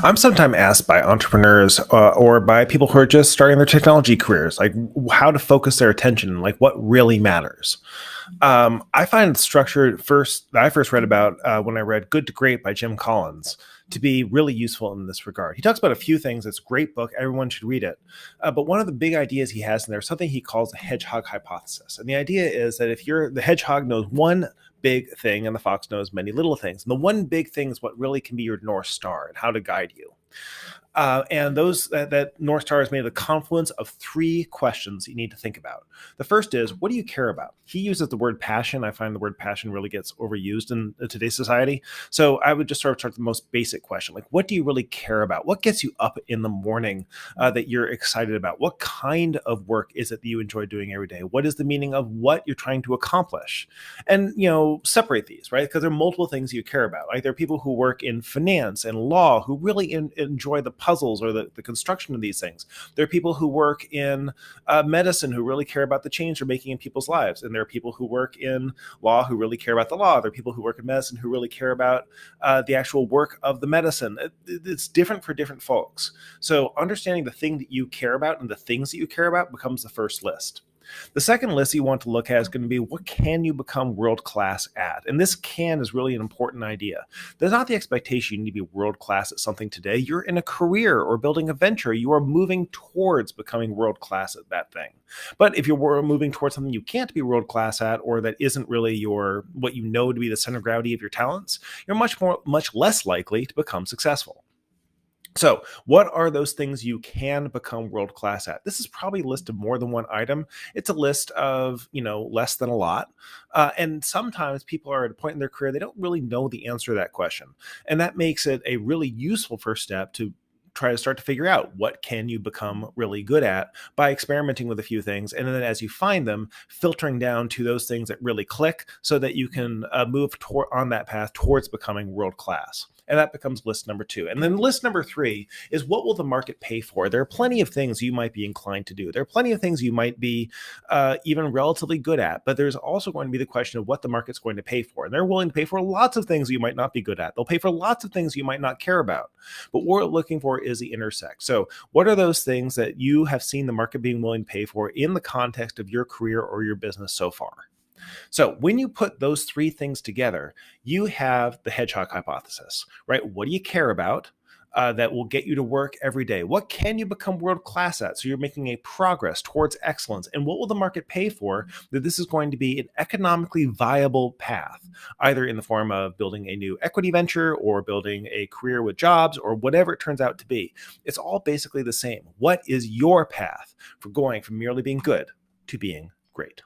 I'm sometimes asked by entrepreneurs or by people who are just starting their technology careers, like how to focus their attention, like what really matters. I find structure first that I first read about when I read Good to Great by Jim Collins to be really useful in this regard. He talks about a few things. It's a great book. Everyone should read it. But one of the big ideas he has in there is something he calls the hedgehog hypothesis. And the idea is that if you're the hedgehog knows one big thing and the fox knows many little things. And the one big thing is what really can be your North Star and how to guide you. And that North Star is made of the confluence of three questions you need to think about. The first is, what do you care about? He uses the word passion. I find the word passion really gets overused in today's society. So I would just sort of start with the most basic question, like, what do you really care about? What gets you up in the morning that you're excited about? What kind of work is it that you enjoy doing every day? What is the meaning of what you're trying to accomplish? And, separate these, right? Because there are multiple things you care about. Like there are people who work in finance and law who really enjoy the puzzles or the construction of these things. There are people who work in medicine who really care about the change they're making in people's lives. And there are people who work in law who really care about the law. There are people who work in medicine who really care about the actual work of the medicine. It's different for different folks. So understanding the thing that you care about and the things that you care about becomes the first list. The second list you want to look at is going to be, what can you become world class at? And this can is really an important idea. There's not the expectation you need to be world class at something today. You're in a career or building a venture. You are moving towards becoming world class at that thing. But if you're moving towards something you can't be world class at, or that isn't really what you know to be the center of gravity of your talents, you're much less likely to become successful. So, what are those things you can become world class at? This is probably a list of more than one item. It's a list of, less than a lot. And sometimes people are at a point in their career, they don't really know the answer to that question. And that makes it a really useful first step to try to start to figure out what can you become really good at by experimenting with a few things, and then as you find them, filtering down to those things that really click so that you can on that path towards becoming world class. And that becomes list number two. And then list number three is, what will the market pay for? There are plenty of things you might be inclined to do. There are plenty of things you might be even relatively good at, but there's also going to be the question of what the market's going to pay for. And they're willing to pay for lots of things you might not be good at. They'll pay for lots of things you might not care about. But what we're looking for is the intersect. So what are those things that you have seen the market being willing to pay for in the context of your career or your business so far? So when you put those three things together, you have the hedgehog hypothesis, right? What do you care about that will get you to work every day? What can you become world class at? So you're making a progress towards excellence. And what will the market pay for that this is going to be an economically viable path, either in the form of building a new equity venture or building a career with jobs or whatever it turns out to be? It's all basically the same. What is your path for going from merely being good to being great?